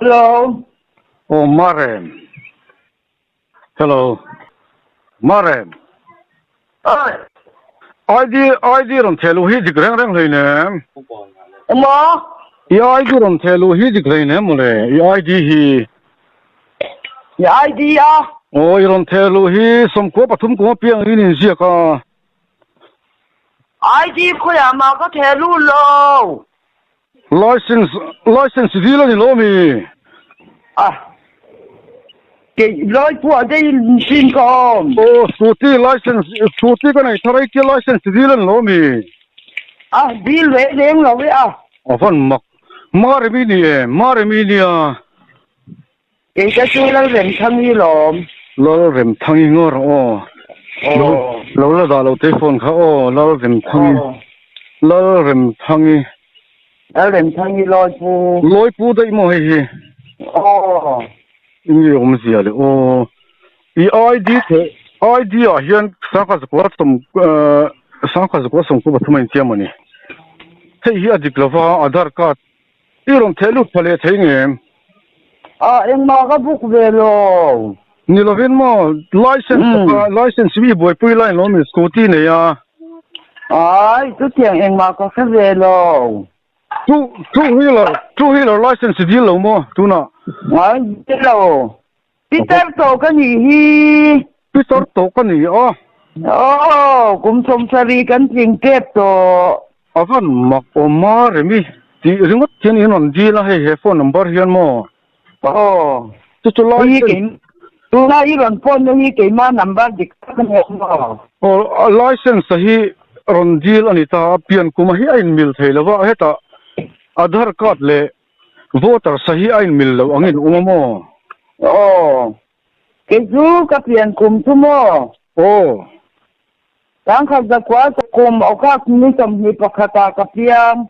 Hello. Oh, Maren. Hello. Maren. Ơi, ID ron thelu hi dik reng reng leine. em mò. ID ron thelu hi dik leine mole. ID hi. Dạ ai đi à? Oh, ron thelu hi som ko pathum ko piang in sia ka. Ai đi khôi à mà có thể luôn lâu. License di la ni lo mi. À, cái lối của đây xin con. Oh, suti ka nai tharai ki license di la ni lo mi. À, đi lễ đến rồi à? Afan mak. Mare mi ni à. Cái chú là人thân đi rồi. Lo rem thangi ngor oh. Lo la da lo telephone kha oh, lo rem thangi. Lo rem thangi. Ở人thân đi lối phụ. Loi pu dai mo hi. Ồ. Ingi om sia le oh. ID a hian saka ko som ko bathumai tiamani. Hei hi adiklava Aadhaar card. Iron thelu phale theinge. À, em mà có bút về rồi. Nilovin mo license bi boy pui line lo mi scooty ne ya. Ai, chú tiền em mà có cái về rồi. Two wheeler license di lo mo tu na. Ai, cái rồi. Peter tổ cái gì hi? Pisor to ka ni a. Ồ, cũng không sao đi cánh tiền kép tổ. Afan mak o ma re mi. Ti ringot chen in on di la he phone number hian mo. Ồ, Chu license. tôi nói lần phone nó như cái mà nằm ban dịch các cái hộp mà. Oh, license hi ron deal ani ta pian kuma hi ain mil theilawa heta Aadhaar card le voter sahi ain mil lo angin umamo. Ồ, cái chú cái tiền cùng chú mò. Oh, Đang khắc ra quá cho cùng ở các như tầm như bạc hạt cái tiền.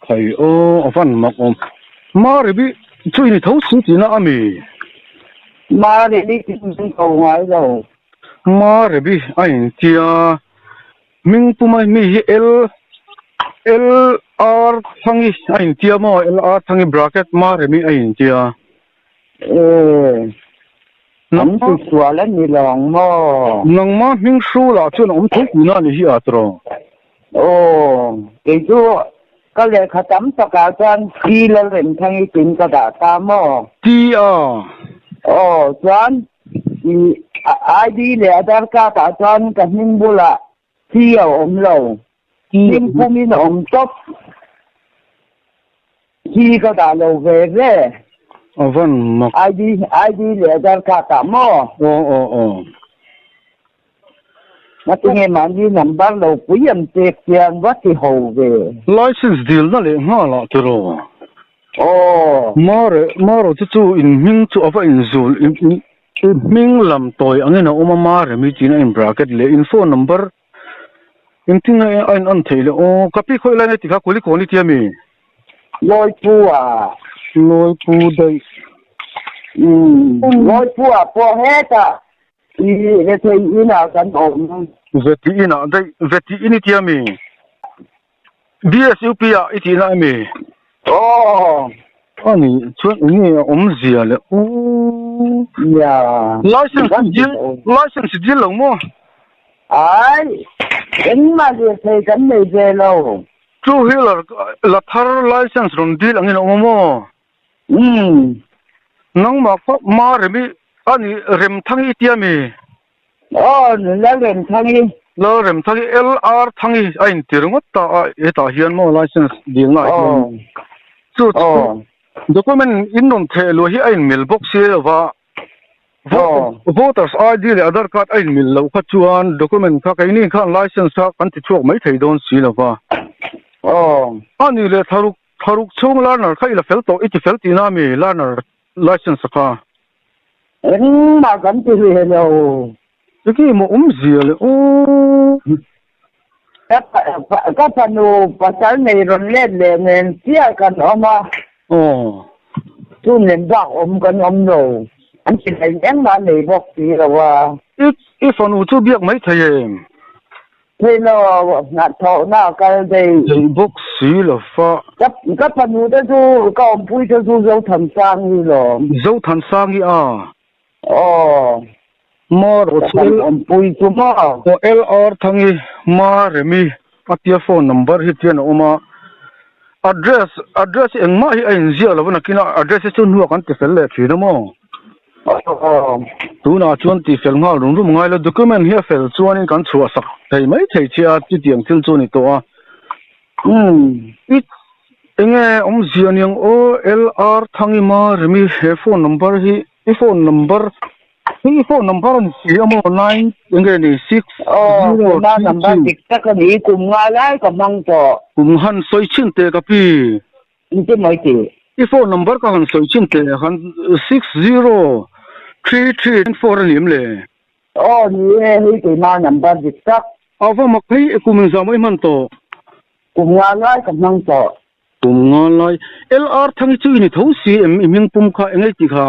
khai oh afan mak om. Ma re bi chui ni thau su ti na ami. Mà để đi tìm cầu ngoài rồi. Ma re bi ain tia ming pumai mi hi LR thangi ain tia mo LR thangi bracket ma re mi ain tia. Ừ. Nắm tụi xóa lên như lòng mò. Nang ma ming su la chun om thu na ni hi atro. Ồ, cái chú có lẽ khá tắm cho cả chân khi lên rỉnh thanh ý tính cho cả ta mò. Tia. Ồ, chuan thì ai đi lẽ dar cả chuan cả mình bù lạ khi ở ống lầu mình bù mình ống chốc khi có cả lầu về về Avan mak. ai đi lẽ dar cả mò. Oh. Mà tôi nghe mà đi nằm ban lầu quý em tiệc tiền vắt thì hầu về. License deal na le nga la tro. Ồ. Maro chu in ming chu ava in zul in ming lam toy angena oma mare mi tina in bracket le info number in tinga ain an theile o kapi khoi la ne tika koli koni tiami. Lôi phu à. Loi pu dai. Lôi phu à po hết à. Thì cái thầy ý nào cần ổn. Veti ini tiami. DSUP a itina mi. Ồ. Ani chuan ni om zia le o. Dạ. License deal lo mo. Ai. Em mà thì thầy cần này về lâu. Two wheeler la thar license ron deal angin omo. Nang ma fa ma re mi ani rem thangi tiami. Ồ, nó lên thằng đi. Lo rem thangi LR thangi ain tirngot ta eta hian mo license deal na. Chu document in non thelo hi ain mailbox se wa voters ID le Aadhaar card ain mil lo kha chuan document kha kai ni kha license kha kan ti chuak mai thei don si lawa. Ani le tharuk chung learner kha ila fel to iti fel ti na mi learner license kha. Em mà cần thì về lâu. Cái mo zia le o. Các phần pasal này rồi lên chia cần mà. Tôi nên bảo cần rồi. Anh chỉ thấy em mà lấy bọc gì là if anu chu biak mai thei thế nó ngặt thọ nào cái đây thầy bốc xí là pha các phần hữu đó chú các ông pui cho chú dấu thần sang như rồi dấu thần sang gì à mà rồi ông pui chú mà LR thằng ấy mà remi atia phone number hit trên oma address anh mà hi anh zia là vẫn kina address cho nuôi con tiền lệ phí đó mà tu na chuan ti fel nga rung rung ngai la document hi fel chuan in kan chua sak thei mai thei chia ti tiang thil chu ni to a it enge om zianiang o LR thangi ma remi he phone number hi phone number an si amo 9 enge ni 6 na number dikta ka ni kum nga lai ka mang to kum han soi chin te ka pi inte mai ti phone number ka han soi chin te han 603394 lim le ni hi ti na number dikta ava makai kum za mai man to kum nga lai ka mang to kum nga lai LR thangi chu ni tho si em ming pum kha engai ti kha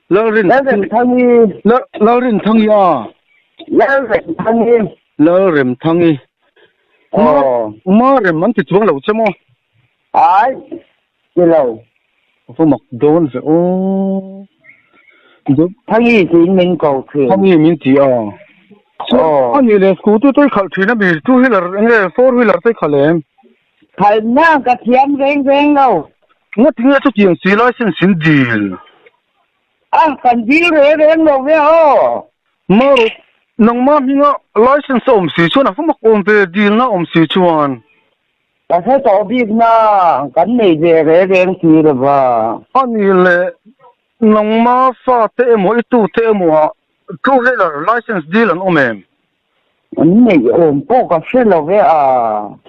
larin thangi a larin thangi ma rem man ti chuang lo chemo ai ti lo ava mak don se o thangi ti min ko thi thangi min ti a ani le scooter toi khal thina bi two wheeler enge four wheeler toi khalem khal na ka thiam reng lo nga tinga chu chiang si license sin deal kan deal reng lo ve ma nang ma hinga license om si chuan afa mak om pe deal na om si chuan ka sa to bi na kan nei ve reng si lo ba ani le nang ma fa te mo itu te mo two wheeler license deal an omem nei om po ka se lo ve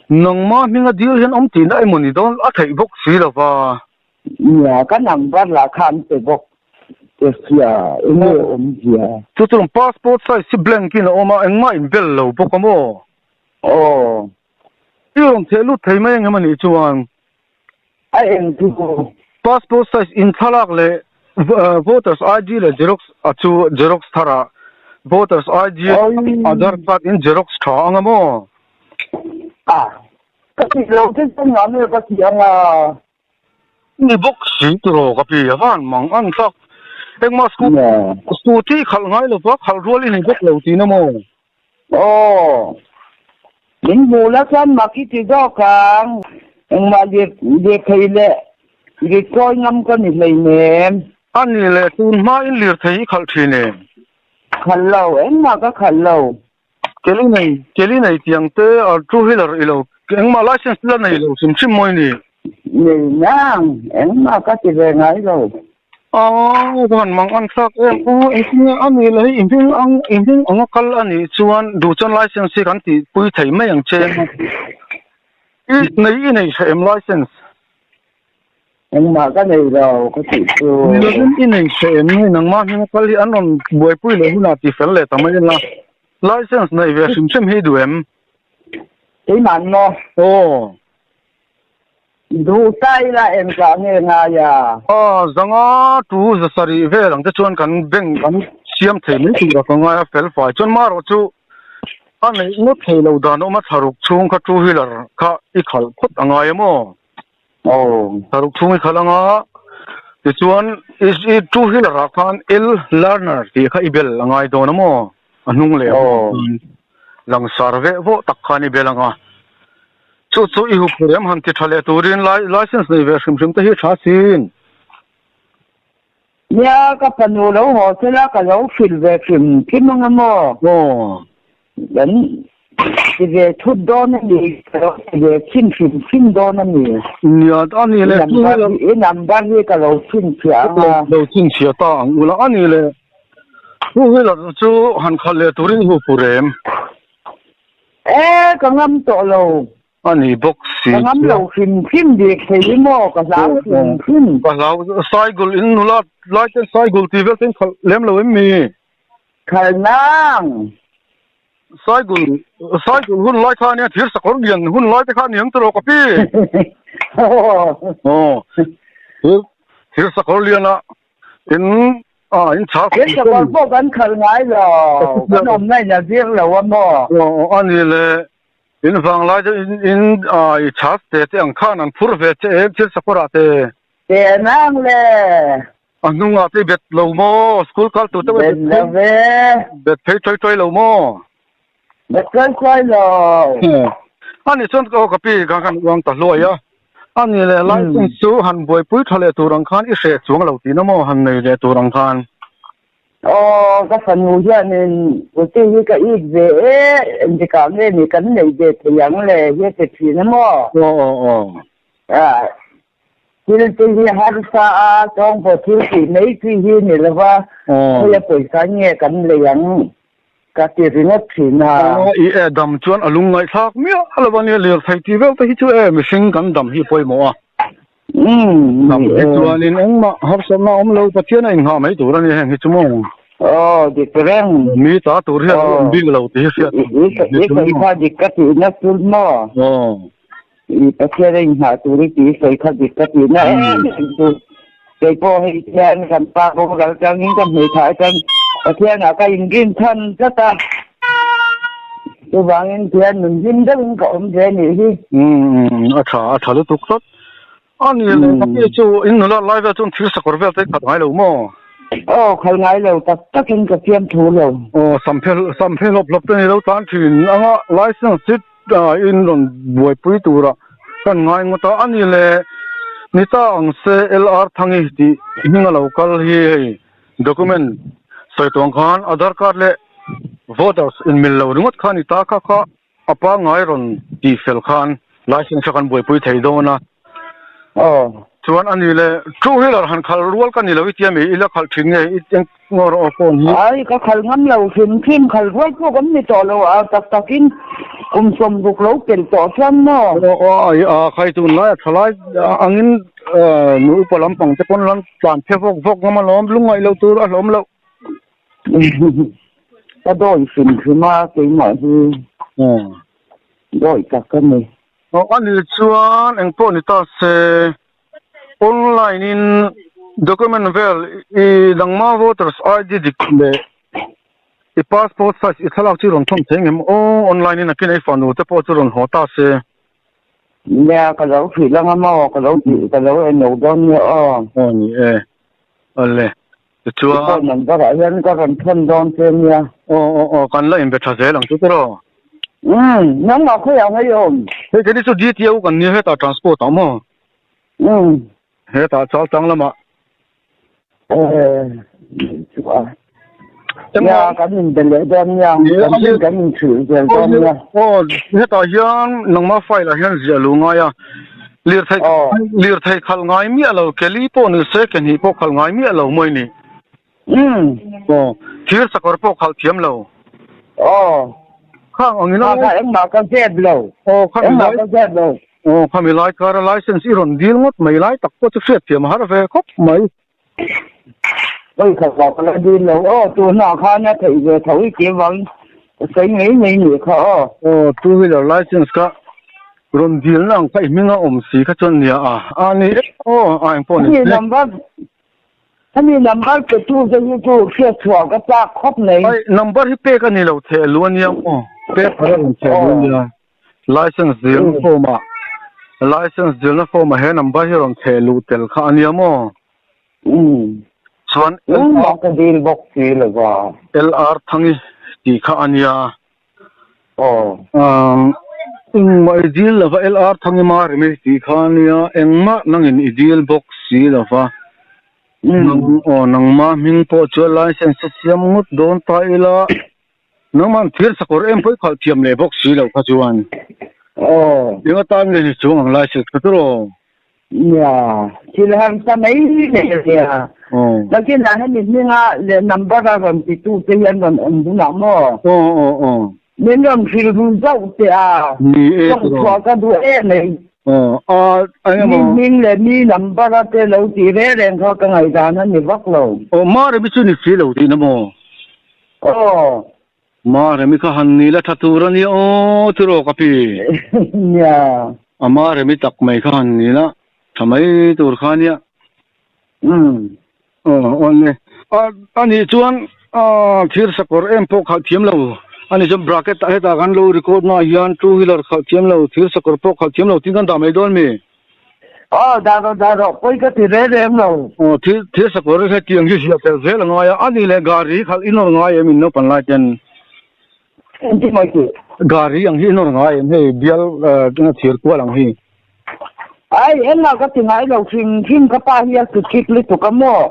nang ma hinga deal hian om tin ai moni don a thei bok si lo ba ya ka number la khan te bok sia ene om dia tutung passport size si blank in oma engma in bel lo bokamo iron thelu theimai ngamani chuan ai en tu passport size in thalak le voters ID le xerox thara voters ID Aadhaar card in xerox tha angamo ka ti lo te ngam le ka ti anga ni bok si tro ka pi awan mang an thak engma scooty khal ngai lo ba khal roli ni bok lo ti na mo min bula san maki ti do kang engma de khaile ri koi ngam ka ni lei nem ani le tun ma in lir thei khal thine khal lo engma ka khal lo keli nei tiang te two wheeler ilo engma license la nei lo sim moi ni nang engma ka ti ve ngai lo wan mang an sak ani le imping ang kal ani chuan du chan license kan ti pui thei mai ang chen nei sem license engma ka nei lo ka ti chu nei sem ni nang ma ni kal an on boi pui le huna ti fel le tamai la license nei ve sim hi duem ei man no du tai la em ka nge nga ya zanga tu za sari ve lang te chuan kan beng kan siam thei ni tu ka nga fel fai chuan ma ro chu ani no thei lo dan o ma tharuk chung kha two wheeler kha I khal khut anga emo tharuk chung I khalanga ti chuan is two wheeler khan L learner ti kha ibel angai don mo anung le lang sarve vo takhani belanga chu I hu prem han ti thale turin license nei ve sim te hi thasin ya ka panu lo ho se la ka lo fil ve kim nga mo dan ti ve thu don ni ka ve kim don ni ya ani le number ni ka lo chin chia ta ang ula ani le hu la chu han khale turin hu prem ka ngam to lo ani box si ngam lo kim de khei mo ka la kim ka la cycle in nula like cycle ti vel ten lem lo mi khal nang cycle hun like kha ne thir sakor lian hun like kha niang tro ka pi thir sakor lian in in chak cái sao con bố con khẩn ngái rồi con hôm nay nhà riêng là ông mò anh le in vang lai in I chak te ang khan an phur ve che em chil sakura te tiền năng lệ anu nga te bet lo mo school kal tu te bên là về bet phei choi lo mo bet cơn coi rồi anh chon ko kapi gang kan wang ta lo ya anh le lai su han boy pui thale tu rang khan I se chuang lo ti na mo han nei le tu rang khan cái phần ngủ giờ nên tôi thấy cái ít về cái cảm này cái này về thì yang lệ cái chuyện nó mò Chỉ là hai sa trong bộ thiếu thì mấy cái gì này là va bây giờ buổi sáng nghe cái này yang cái chuyện nó thì na đầm chuan alung ngai thak mía ala bani lir thai ti vel ta hi chu missing kan dam hi poi mo nam chuan in eng ma har sam na lo ta chian in ha mai tu ran heng hi chu mo đi kereng mi ta tur hi bi lo ti hi cái pha đi cái thì nó tul mo cái kereng ha tu ri ti sai kha đi cái thì nó cái po hi chen kan pa ko ga chang in kan hei thai chang thiên là cái ingin thân rất ta tôi bảo anh thiên mình dính rất cộng thế này đi thà lúc tục tốt anh cái chú in nó lại về trong thiếu sạc về tới khát ngay lâu mà khát ngay lâu tất nhiên cái phim thú lâu sắm phê lop tên lâu tán thuyền anh á license in rồi buổi buổi tu ra cái ngay người ta anh là người ta ang CLR thằng ấy thì hình như là local hi document sai tuang khan Aadhaar card le voters in mil lo ringot khan ita kha apa ngai ron ti fel khan license kan boi pui thei do na chuan ani le two wheeler han khal rual kan ni lo itiam ila khal thing nge iteng ngor o pon hi ai ka khal ngam lo phim khal rual ko gam ni to lo takin som buk lo pen to chan no khai tu na thalai angin nu palam pang te pon lan plan phe vok ngam lom lungai lo tur a lom lo cái đôi phim mà cái mọi thứ đôi cái này anh đi chuan anh po ni ta se online in document vel I dangma voters ID dikle I passport size I thalak chi ron thom theng em online in akin ai fanu te po chu ron hota se nè cái lâu thì là ngắm cái lâu anh nấu đông nhở ni alle chuan mình có phải dân có cần thân đông thêm nha kan la imbe thaze lang chu tero nó ngọc cái ông ấy dùng thế cái số DTO kan ni heta transport amo heta chal chang lama ya cái mình bên lệ đông nha cái mình xử tiền đông nha heta hian nangma file la hian zia lu nga ya lir thai khal ngai mi alo keli po ni se ken hi po khal ngai mi alo moi ni thir sakor po khal thiam lo khang angin cái em bảo con chết lâu khang bảo con chết lâu khami lai car license iron deal ngot mai lai tak po chu set thiam har ve khop mai ôi thật là đi lâu tôi nào khá nhá thì về thổi kiếm vẫn thấy nghĩ khó two wheeler license ka ron deal lang kai minga si kha chon nia ani anh po ni anh number cái tu cái tu kia chua cái ta khóc này number hi pe ka ni lo the luôn nia pe phara ron the luôn nia license deal form license deal form he number hi ron the lu tel kha ania mo chuan cái deal box gì là vào LR thangi ti kha ania mai deal la va LR thangi ma remi ti kha ania engma nangin I deal box si la va nang ma min po chu license siam ngut don ta ila naman thir sakor em poi khal thiam le box si lo kha chuan inga tan le ni chung ang license ka tro chỉ là hàng ta mấy này kìa đầu tiên là hai mình nghe number ra còn thì tu cái nhân còn ông cũng nắm nên làm gì cũng dâu thì trong chùa cái đuôi này mình là mi number ra thì lâu thì về đèn thôi cái ngày ra nó nhiều vắt lâu mà rồi mình chưa phí lâu thì nó mò mà rồi mình có hành ni là thắt tu ra ni thưa cà phê mà rồi mình tắc mấy cái hành ni làทำไมตัวข้านี่only anh ấy chuan thir sakor em po khal thiam lo anh ấy trong bracket ta heta gan lo record na yan two wheeler khal thiam lo thir sakor po khal thiam lo tin kan da mai don mi đa rồi quay cái thì rẻ em rồi thir sakor he tiang hi sia tel zel nga ya anh ấy le gari khal inor nga ya min no pan la chen em chỉ nói gì gari ang hi inor nga em he bial na thir ko lang hi ai em nào cái tiếng ấy đâu xin cái pa hier cái kích lấy tụi cái mỏ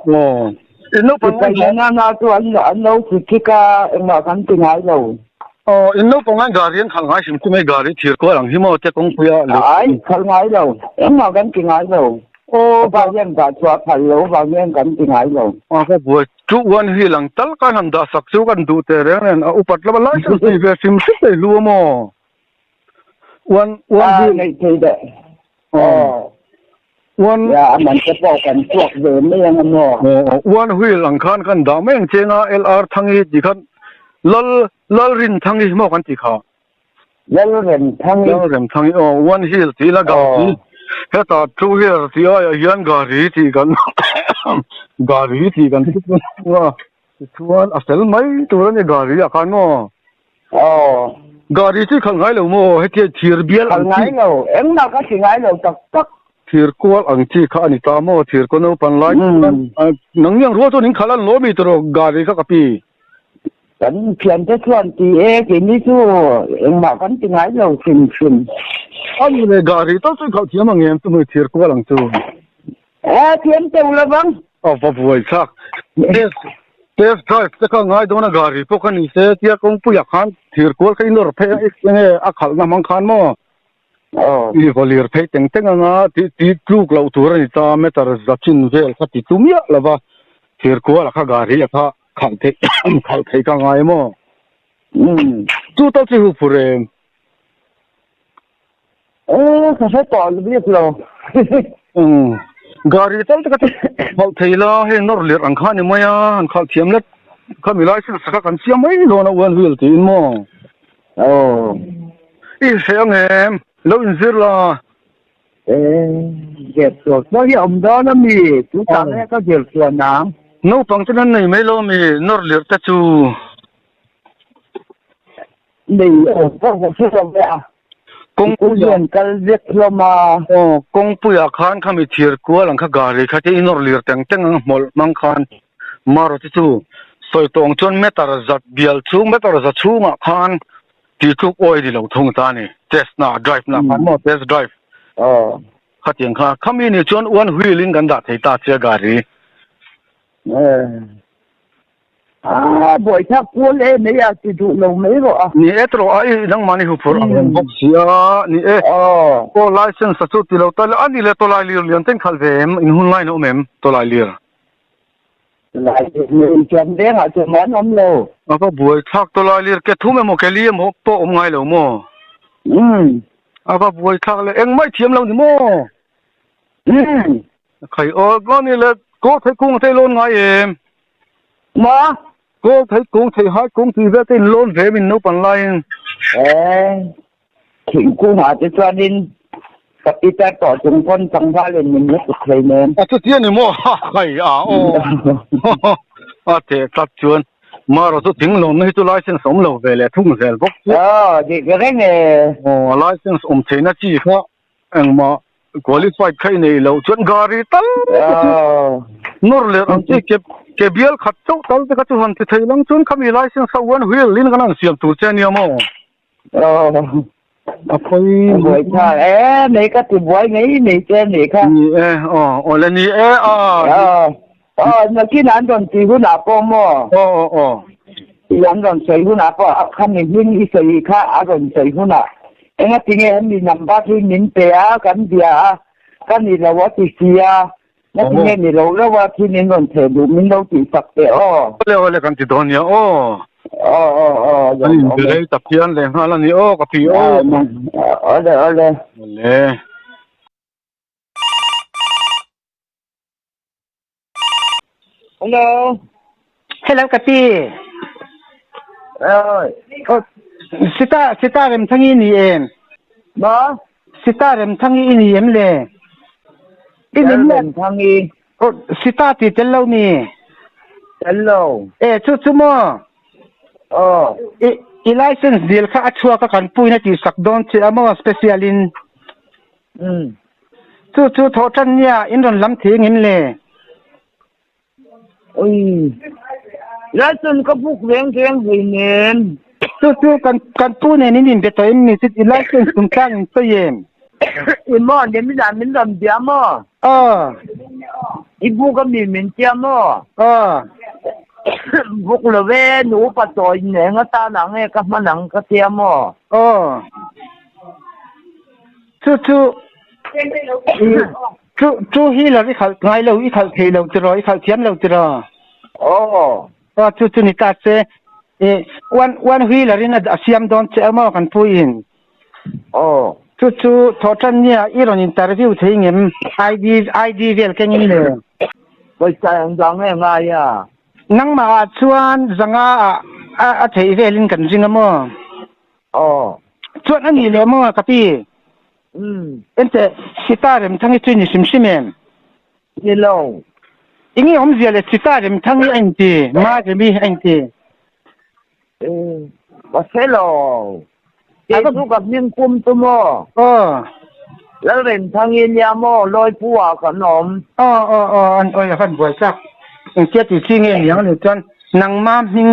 ino cái cái na tụi anh đâu cái kích cái em nào cái tiếng ấy đâu ino pangan gari ang khal ngai sim tu me gari thir ko lang hi mo te kong puya ai khal ngai đâu em nào cái tiếng ấy đâu bao nhiêu cả chùa phải lâu bao nhiêu cái tiếng ấy đâu cái buổi chú quan hi lang tal kan han da sak chu kan du te re nen upat la la sa ti ve sim sit te lu mo quan hi này thì đấy quan ya mình sẽ bảoกันพวกvề mấy anh nó quan hi lang khan kan da meng chenga lr thangi ji khan lol rin thangi mo kan ti kha lol rin thangi quan hi ti la ga ti heta two here ti ya yan gari ti kan gari ti kan wa chuan asel mai turan gari akan mo gari ti khal ngai lo mo heti thir bial khal ngai lo em nào có thir ngai lo tak thir kwal ang chi kha ani ta mo thir ko no pan lai nang yang ro to ning khalan lo mi tro gari ka kapi kan phiền cái chuyện thì cái ní chú em nào có thir ngai lo phim anh le gari to chu khal thiam ang em tu mo thir kwal ang chu thiam teu la bang va voi sak test drive te ka ngai dona gari po kan ni se tia kong pu ya khan thir kwal ka inor phe enge a khal na mang khan mo i volir phe teng teng nga ti kluk lo tur ni ta meter zachin vel kha ti tumia lava thir kwal kha gari kha khal thei ka ngai mo chu to chi hu pure sao phải tỏ biết lo gari tal ta ka khal thei la he nor lir ang khan ni maya an khal thiam let kha milai sin saka kan siam mai lo na wan wil ti mo i seang em lo in zir la dẹp rồi có cái ông đó nó mì chú tao ấy có dẹp rồi nào no pang chen nei mai lo mi nor lir ta chu mì có cái gì vậy kong pu yen kal dẹp lo mà kong puya khan khami thir ko lang kha gari kha te inor lir teng teng mol mang khan maro ti chu soi tong chon metar zat bial chu metar za chu ma khan ti chu oi di lo thung ta ni test na drive na mo test drive kha tiang kha khami ni chon one wheeling gan da thei ta che gari buổi tháp cuốn em mấy thì tụ lâu mấy rồi ni etro ai nang mani hu for box ya ni ko license sa chu ti lo ta ani le to lai lir lian ten khal vem in hun line o mem to lai lir lại mình chém đen ở chỗ món ông lô có buổi thác to lai lir ke thu me mo ke li mo po om ngai lo mo có buổi thác le eng mai thiam lo ni mo khai o lo ni le ko thai kung thai lon ngai em mà cô thấy cũng thấy hai cũng thì về cái lôn về mình nấu pan lai thỉnh cô hỏi cho nên các ý ta tỏ chúng con chẳng phải là mình nhất được thầy nên chút tiền này mua hay thế chắc chắn mà rồi tôi tính lôn này tôi license ông lâu về là thung rèn bốc thì cái này license ông thấy nó chỉ có anh mà qualified cái này lâu chuyện gari tal nor le ang ke bial khat chau tal te ka chu han te thei lang chun khami license sa one wheel lin kan siam tu chen ya mo apoi buổi cha mấy cái thì buổi mấy này trên này khác le ni nó khi nào còn chỉ có nào po mo thì anh còn xây có nào po khăn này hin ít xây khác còn xây có nào anh ấy tiếng em đi nằm ba khi nín té cái này là what is here nó tiếng này lâu đóว่าที่นี่นนเทดูมันเราติดสักเดียวเลยกันติดอนเนี่ยอันนี้เลยตับเทียนเลยฮะแล้วนี่กับพี่เลยhello กับพี่สิตาเรมทั้งนี้เองบ่สิตาเรมทั้งนี้เอ็มเลยที่นี่เรมทั้งนี้สิตาติดเจลเรามี hello ชุโม oh อีไลเซนส์ดีลค่ะชัวร์กันปุยนะที่สักโดนเชื่อมั่วสเปเชียลินชูโทชันเนี่ยอินโดนล้ำถึงเงินเลยแล้วจนก็พุกเลี้ยงเงินชูกันปุยเนี่ยนี่เป็นตัวเองมีสิทธิ์อีไลเซนส์ตรงกลางตัวเองอีหม้อเนี่ยไม่ได้ไม่ทำเดียมั้งอีพุกก็มีเหมือนเดียมั้งพุกเลยเว้ยหนูปัดต่อยเนี่ยก็ตาหนังเนี่ยก็มาหนังก็เดียมั้งชูฮีเราที่เขาไงเราที่เขาเทเราจะรอที่เขาเทียมเราจะรอชูนี่ตัดเสวันฮีเราที่นั่นอาเซียมโดนเจ้ามากันพูดอินชูทอชันเนี่ยอีรอนอินเตอร์วิวที่เงี้ยไอดีเวลแค่นี้เลยไปใส่ยังไงไงนั่งมาชวนจังอาเทเวลินกันจริงมั้งชวนอันนี้เลยมั้งกับพี่เอ็นเตสิตาเรมทั้งที่นี่ชิมนี่ลงอีนี่ผมเสียเลยสิตาเรมทั้งที่อันที่มาจะมีอันที่ว่าเสร็จแล้วเจ้าลูกกับนิ่งคุ้มตัวมั้งแล้วเรมทั้งที่ยามอลอยผัวขนมอันอย่าพันบ่อยสักเจ้าที่สิ่งเงี้ยเลยจนนังมามิง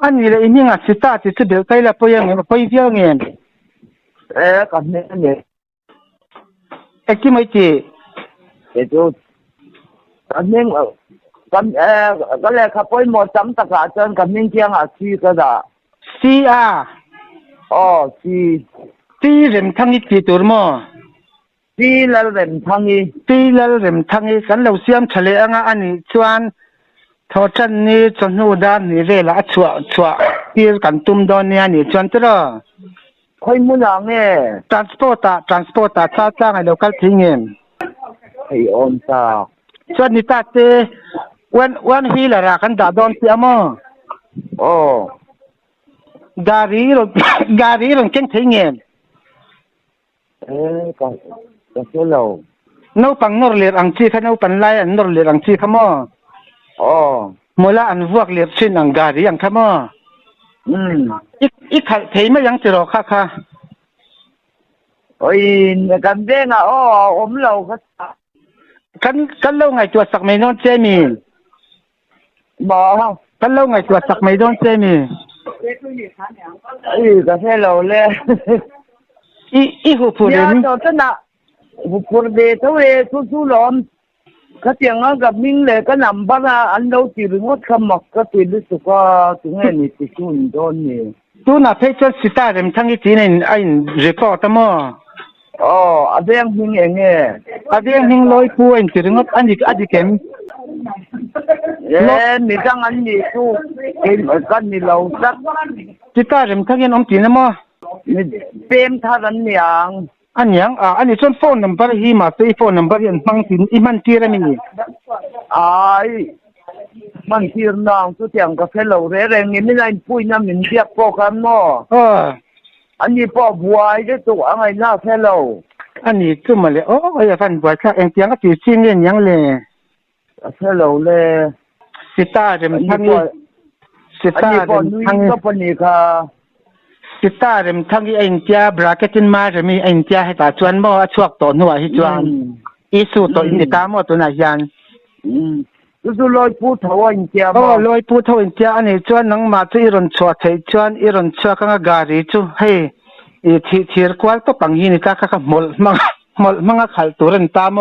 อันนี้เลยนี่งาสิตาที่สุดเดียวกันแล้วพอยังไงพอเที่ยวเงี้ยกับเนี่ยกี่ไม่จีจูกันนิ่งกันก็เลยขับไปหมดจำตะกาจนกันนิ่งเที่ยงซีก็ได้ซีซีเริ่มทั้งนี้จีตัวมั้งซีแล้วเริ่มทั้งนี้กันเราเสียมทะเลอันนี้ชวนทอชันนี่จนหูด้านนี่เวลาชัวที่กันตุ้มดอนเนี่ยนี่จนจะค่อยมุ่งหลังเนี่ย transport จ้างไอ้เราคัดทิ้งเงินไอ้ออนตาส่วนนี้ตัดเจวันฮีละรักันดาดอนเสียมั้งการีรถเก่งทิ้งเงินก็เชื่อเราโน้ปังนอร์เลียอังชีข้าโน้ปันไลอันนอร์เลียอังชีข้ามั้งมูลอันพวกเลียชินอังการีอังข้ามั้งอีกเทไม่ยังจะรอค่ะโอ้ยกันเด้งผมเรากันเล่าไงตัวสักไม่โดนเจมี่บอกกันเล่าไงตัวสักไม่โดนเจมี่ก็แค่เราเลยอีหูพูดเลยนี่ตอนนั้นหูพูดเดี๋ยวเสู้ๆล้อมก็เตียงกับมิ่งเลยก็นำบ้านอันเราตีรึงว่าขมักก็ตีรู้สึกว่าถึงไอ้นี่ติดชุ่มโดนนี่ตัวน่ะเพชรสิตาเริ่มทั้งที่จีนไอ้รีพอร์ตมั้งอันเดียงมิ่งเองอันเดียงมิ่งลอยพูดตีรึงว่าอันนี้เข็มนี่จังอันนี้สู้เอ็นกันนี่เราสักสิตาเริ่มทั้งที่น้องจีนมั้งนี่เป็นท่ารันยังอันยังอันนี้ส่วนโฟนนัมเบอร์ฮีมาซื้อโฟนนัมเบอร์ยันฟังสินอีมันที่อะไรนี่มันที่น้องสุดที่อังกฤษเราเรื่องนี้ไม่ได้พูดน้ำมันเรียกพ่อกันมั้งอันนี้พ่อบัวได้ตัวอะไรน่าแค่เราอันนี้จุ่มมาเลยอย่าฟันบัวชักเองเสียงก็จืดชิ้นเงี้ยยังเลยแค่เราเลยสิตาเริ่มทั้งนี้สิตาเริ่มทั้งก็ปนีค่ะสิตาเริ่มทั้งที่ไอ้เจ้าบราเกตินมาจะมีไอ้เจ้าให้ตาชวนบ่ช่วงตัวหน่วยให้ชวนอีสูตัวอินเดียมั่วตัวไหนยันรู้ลอยพูดเท่าอินเดียลอยพูดเท่าอินเดียอันนี้ชวนนังมาที่อิรันชัวใช้ชวนอิรันชัวกังการีจูให้ที่ร์ควาลก็ปังหินิตาข้าหมดมังขัลตัวเรนตาม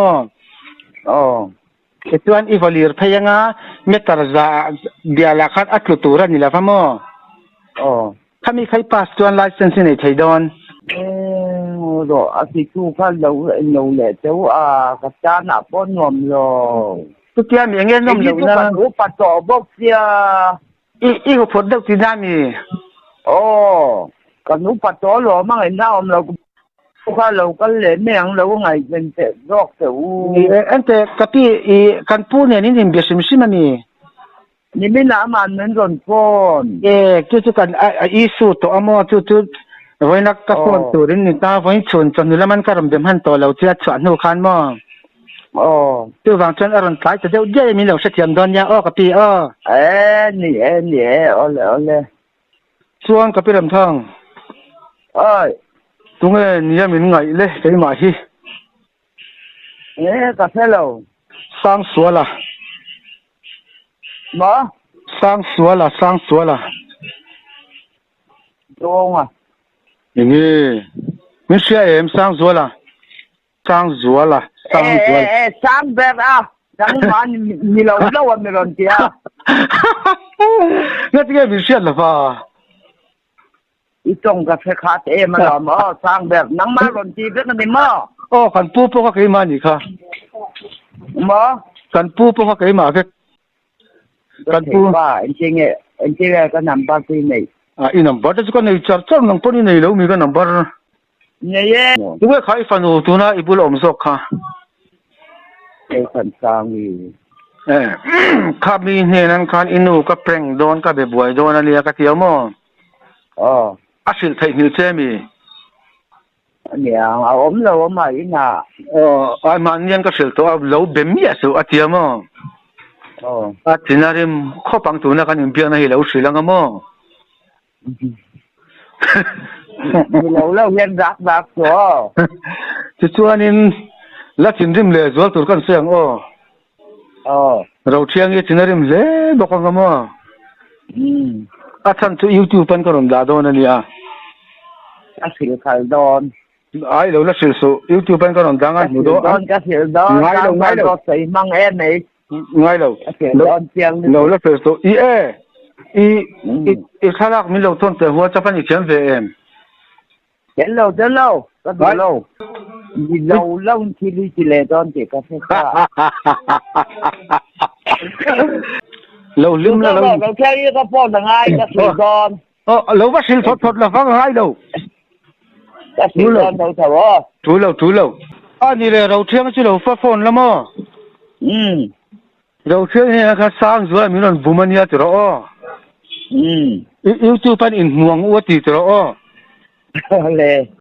ชวนอีวอลีร์พยังอ่ะเมตรจ้าเดียร์ลักอัตลุตัวเรนนี่ละฟ้ามั้งถ้ามีใครพาสจวนไลเซนส์ในไทยดอนรออาทิตย์คู่กันเราเลยเจ้ากับจานาปนงอมรอทุกอย่างมีเงี้ยงอมเลยนะรูปปัจจุบันเสียอีกคนเด็กที่นั่นนี่กันรูปปัจจุบันหรอมั่งเห็นหน้าอมเราก็เราก็เล่นไม่ยังเราก็ไงเป็นเด็กรอกเสืออันแต่กับพี่กันพูดเนี่ยนี่เบียร์ชิมันนี่นี่ไม่น่ามันเหมือนรอนฟอนจุดกันอีสูตัวอมอจุดวันนักกับคนตัวนี้ตาวันชนจนนี่แล้วมันก็รำเดิมหันตัวเราจะชวนหูขันมั้ง ตัววางจนอรุณสายจะเดี๋ยวเย่มีเหล่าเสถียรดอนยากับปีนี่เอาเลยส่วนกับปีลำทองตรงนี้มีไงเลยไปมาฮีกาแฟเราสร้างสวนละสร้างสวนละตรงอย่างนี้ไม่เชื่อสร้างสวนละสร้างแบบจังมันมีเราไม่รอนเจียงั้นที่ไม่เชื่อหรอป่ะอีตรงกาแฟคาเต้มาหรอสร้างแบบนังมารอนจีเป็นอะไรขันปูพวกเขาเคยมานี่ค่ะขันปูพวกเขาเคยมากันปูจริงก็นำบัตรที่นี่อีนัมบัตรจะก็ในจัดนังปุ่นนี่แล้วมีก็นัมบัตรเนี่ยตัวใครฟันตัวน่ะอีบุลอมซอกค่ะขันสร้างมีข้ามีเนี่ยนั่นขันอินูกับเปร่งโดนกับแบบบวยโดนอะไรก็เที่ยวมั้งอาศิลไทยนิวเจมีเนี่ยเอาเรามาอีน่ะไอ้มันยังก็เสียตัวเราเบ็มยี่สิบอาทิตย์มั้งที่นั่นริมข้อปังตัวนั้นกันยังเพียงนั่นเราเสียแล้วก็มั้งเราเห็นรักตัวที่ตัวนี้ลักษณะริมเลยตัวตัวกันเสียงเราเชียงยี่ที่นั่นริมเลยบอกกันก็มั้งท่านตัวยูทูบเป็นคนด่าโดนนี่ก็เสียขายโดนไอ้เราเสียสูยูทูบเป็นคนดังกันโดนก็เสียโดนง่ายเราใส่มังเอ็นนี่ง่ายเราโดนเชียงเราเสียสูอีข้ารักมีเราทนแต่หัวจะเป็นอีกเช่นเดิมเห็นเราก็ดูเราที่ลีจิเลตอนเด็กก็เสียเราลืมแล้วเราแค่นี้ก็พอง่ายก็สุดดอนเราว่าสิลทดแล้วฟังง่ายเราก็สุดดอนเราเถอะถูแล้วอันนี้เลยเราเชื่อที่เราฟ้าฝนแล้วมั้งเราเชื่อเนี่ยก็สร้างสวยมีนั่นบุมันยาตัวยูทูบเป็นอินห่วงอวดตีตัวเลย